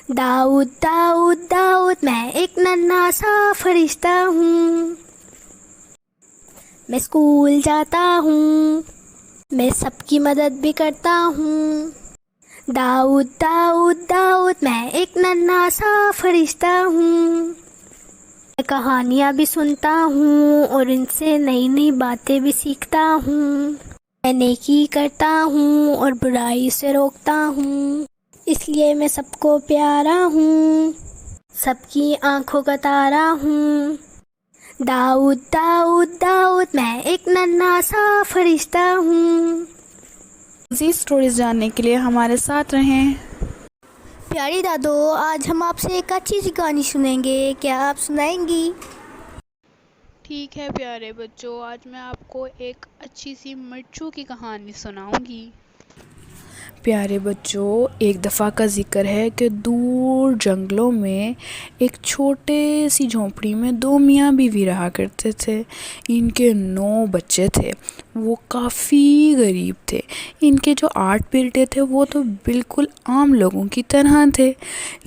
दाऊद दाऊद दाऊद, मैं एक नन्हा सा फरिश्ता हूँ। मैं स्कूल जाता हूँ, मैं सबकी मदद भी करता हूँ। दाऊद दाऊद दाऊद, मैं एक नन्हा सा फरिश्ता हूँ। मैं कहानियाँ भी सुनता हूँ और इनसे नई नई बातें भी सीखता हूँ। मैं नेकी करता हूँ और बुराई से रोकता हूँ, इसलिए मैं सबको प्यारा हूँ, सबकी आंखों का तारा हूँ। दाऊद दाऊद दाऊद, मैं एक नन्हा सा फरिश्ता हूँ। मज़ीद स्टोरीज जानने के लिए हमारे साथ रहें। प्यारी दादो, आज हम आपसे एक अच्छी सी कहानी सुनेंगे, क्या आप सुनाएंगी? ठीक है प्यारे बच्चों, आज मैं आपको एक अच्छी सी मिर्चू की कहानी सुनाऊंगी। प्यारे बच्चों, एक दफ़ा का ज़िक्र है कि दूर जंगलों में एक छोटे सी झोंपड़ी में दो मियाँ बीवी रहा करते थे। इनके 9 बच्चे थे। वो काफ़ी गरीब थे। इनके जो 8 बेटे थे वो तो बिल्कुल आम लोगों की तरह थे,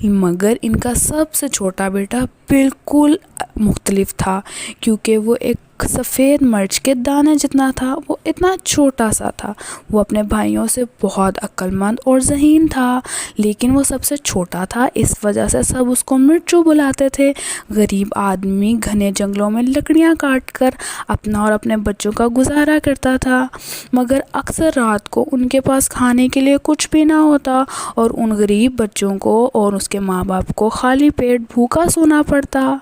मगर इनका सबसे छोटा बेटा बिल्कुल मुख्तलिफ था, क्योंकि वो एक सफ़ेद मिर्च के दाने जितना था। वो इतना छोटा सा था। वो अपने भाइयों से बहुत अक्लमंद और ज़हीन था, लेकिन वो सबसे छोटा था, इस वजह से सब उसको मिर्चू बुलाते थे। गरीब आदमी घने जंगलों में लकड़ियाँ काट कर अपना और अपने बच्चों का गुजारा करता था, मगर अक्सर रात को उनके पास खाने के लिए कुछ भी ना होता और उन गरीब बच्चों को और उसके माँ बाप को खाली पेट भूखा सोना पड़ता।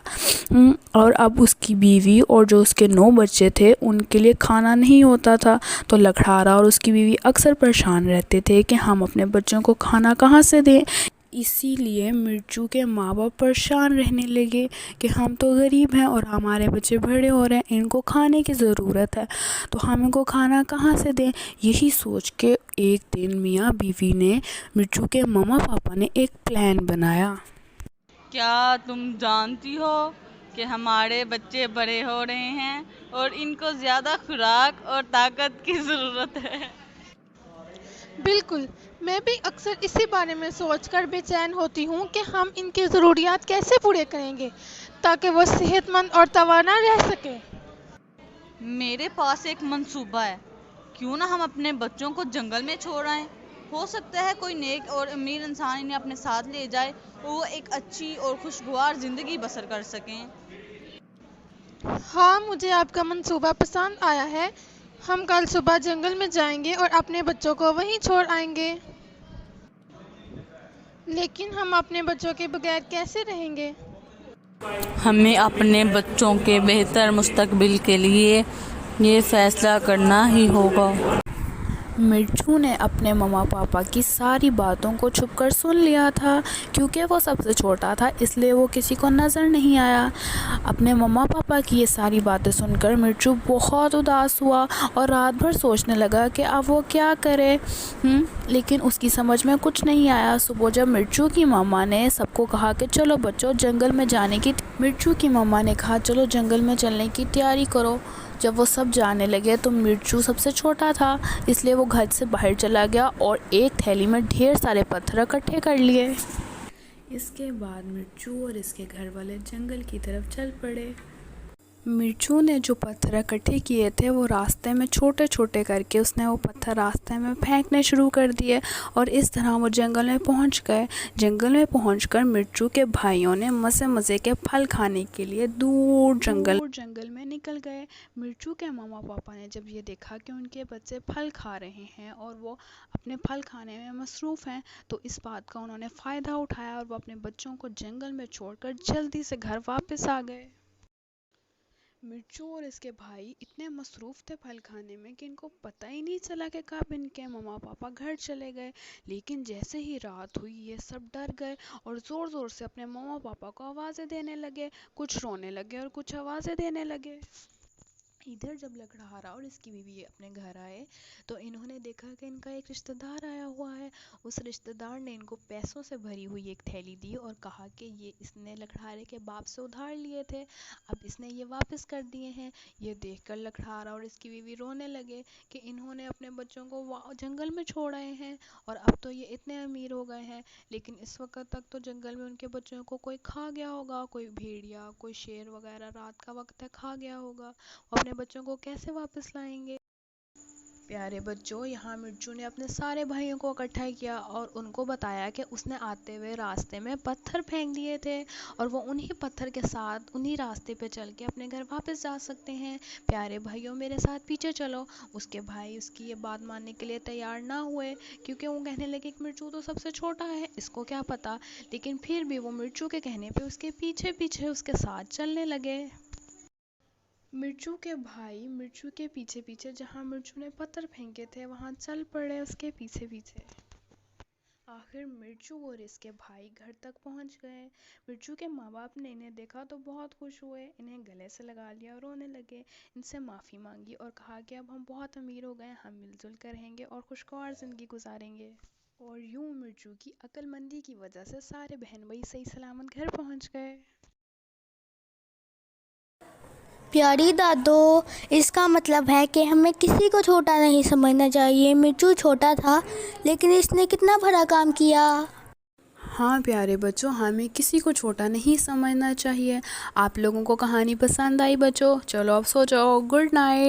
और अब उसकी बीवी और जो उसके 9 बच्चे थे उनके लिए खाना नहीं होता था, तो लखड़ारा और उसकी बीवी अक्सर परेशान रहते थे कि हम अपने बच्चों को खाना कहाँ से दें। इसीलिए मिर्चू के माँ बाप परेशान रहने लगे कि हम तो गरीब हैं और हमारे बच्चे बड़े हो रहे हैं, इनको खाने की ज़रूरत है, तो हम इनको खाना कहाँ से दें। यही सोच के एक दिन मियाँ बीवी ने, मिर्चू के मम्मा पापा ने एक प्लान बनाया। क्या तुम जानती हो कि हमारे बच्चे बड़े हो रहे हैं और इनको ज़्यादा खुराक और ताकत की ज़रूरत है। बिल्कुल। मैं भी अक्सर इसी बारे में सोचकर बेचैन होती हूँ कि हम इनकी ज़रूरियात कैसे पूरे करेंगे ताकि वो सेहतमंद और तवाना रह सके। मेरे पास एक मंसूबा है। क्यों ना हम अपने बच्चों को जंगल में छोड़ आएं। हो सकता है कोई नेक और अमीर इंसान इन्हें अपने साथ ले जाए और वो एक अच्छी और खुशगवार ज़िंदगी बसर कर सकें। हाँ, मुझे आपका मंसूबा पसंद आया है। हम कल सुबह जंगल में जाएंगे और अपने बच्चों को वहीं छोड़ आएंगे। लेकिन हम अपने बच्चों के बगैर कैसे रहेंगे? हमें अपने बच्चों के बेहतर मुस्तकबिल के लिए ये फ़ैसला करना ही होगा। मिर्चू ने अपने मम्मा पापा की सारी बातों को छुपकर सुन लिया था, क्योंकि वो सबसे छोटा था, इसलिए वो किसी को नज़र नहीं आया। अपने मम्मा पापा की ये सारी बातें सुनकर मिर्चू बहुत उदास हुआ और रात भर सोचने लगा कि अब वो क्या करे। लेकिन उसकी समझ में कुछ नहीं आया। सुबह जब मिर्चू की मम्मा ने सबको कहा कि चलो बच्चों जंगल में जाने की, मिर्चू की मम्मा ने कहा चलो जंगल में चलने की तैयारी करो। जब वो सब जाने लगे तो मिर्चू सबसे छोटा था, इसलिए वो घर से बाहर चला गया और एक थैली में ढेर सारे पत्थर इकट्ठे कर लिए। इसके बाद मिर्चू और इसके घर वाले जंगल की तरफ चल पड़े। मिर्चू ने जो पत्थर इकट्ठे किए थे वो रास्ते में छोटे छोटे करके उसने वो पत्थर रास्ते में फेंकने शुरू कर दिए और इस तरह वो जंगल में पहुंच गए। जंगल में पहुंचकर मिर्चू के भाइयों ने मज़े मज़े के फल खाने के लिए दूर जंगल में निकल गए। मिर्चू के मामा पापा ने जब ये देखा कि उनके बच्चे फल खा रहे हैं और वो अपने फल खाने में मसरूफ़ हैं, तो इस बात का उन्होंने फ़ायदा उठाया और वो अपने बच्चों को जंगल में छोड़कर जल्दी से घर वापस आ गए। मिर्चू और इसके भाई इतने मसरूफ़ थे फल खाने में कि इनको पता ही नहीं चला कि कब इनके मम्मा पापा घर चले गए। लेकिन जैसे ही रात हुई ये सब डर गए और ज़ोर ज़ोर से अपने मम्मा पापा को आवाज़ें देने लगे। कुछ रोने लगे और कुछ आवाज़ें देने लगे। इधर जब लकड़हारा और इसकी बीवी अपने घर आए तो इन्होंने देखा कि इनका एक रिश्तेदार आया हुआ है। उस रिश्तेदार ने इनको पैसों से भरी हुई एक थैली दी और कहा कि ये इसने लकड़हारे के बाप से उधार लिए थे, अब इसने ये वापस कर दिए हैं। ये देखकर लकड़हारा और इसकी बीवी रोने लगे कि इन्होंने अपने बच्चों को जंगल में छोड़ आए हैं और अब तो ये इतने अमीर हो गए हैं, लेकिन इस वक्त तक तो जंगल में उनके बच्चों को कोई खा गया होगा, कोई भेड़िया, कोई शेर वगैरह, रात का वक्त है, खा गया होगा। वो अपने बच्चों को कैसे वापस लाएंगे। प्यारे बच्चों, यहाँ मिर्चू ने अपने सारे भाइयों को इकट्ठा किया और उनको बताया कि उसने आते हुए रास्ते में पत्थर फेंक दिए थे और वो उन्हीं पत्थर के साथ उन्हीं रास्ते पे चल के अपने घर वापस जा सकते हैं। प्यारे भाइयों, मेरे साथ पीछे चलो। उसके भाई उसकी ये बात मानने के लिए तैयार ना हुए, क्योंकि वो कहने लगे कि मिर्चू तो सबसे छोटा है, इसको क्या पता। लेकिन फिर भी वो मिर्चू के कहने पे उसके पीछे पीछे उसके साथ चलने लगे। मिर्चू के भाई मिर्चू के पीछे पीछे जहाँ मिर्चू ने पत्थर फेंके थे वहाँ चल पड़े उसके पीछे पीछे। आखिर मिर्चू और इसके भाई घर तक पहुँच गए। मिर्चू के माँ बाप ने इन्हें देखा तो बहुत खुश हुए, इन्हें गले से लगा लिया और रोने लगे। इनसे माफ़ी मांगी और कहा कि अब हम बहुत अमीर हो गए, हम मिलजुल कर रहेंगे और खुशगवार ज़िंदगी गुजारेंगे। और यूं मिर्चू की अक्लमंदी की वजह से सारे बहन भाई सही सलामत घर पहुँच गए। प्यारी दादो, इसका मतलब है कि हमें किसी को छोटा नहीं समझना चाहिए। मिर्चू छोटा था लेकिन इसने कितना बड़ा काम किया। हाँ प्यारे बच्चों, हमें किसी को छोटा नहीं समझना चाहिए। आप लोगों को कहानी पसंद आई बच्चों? चलो अब सो जाओ। Good night.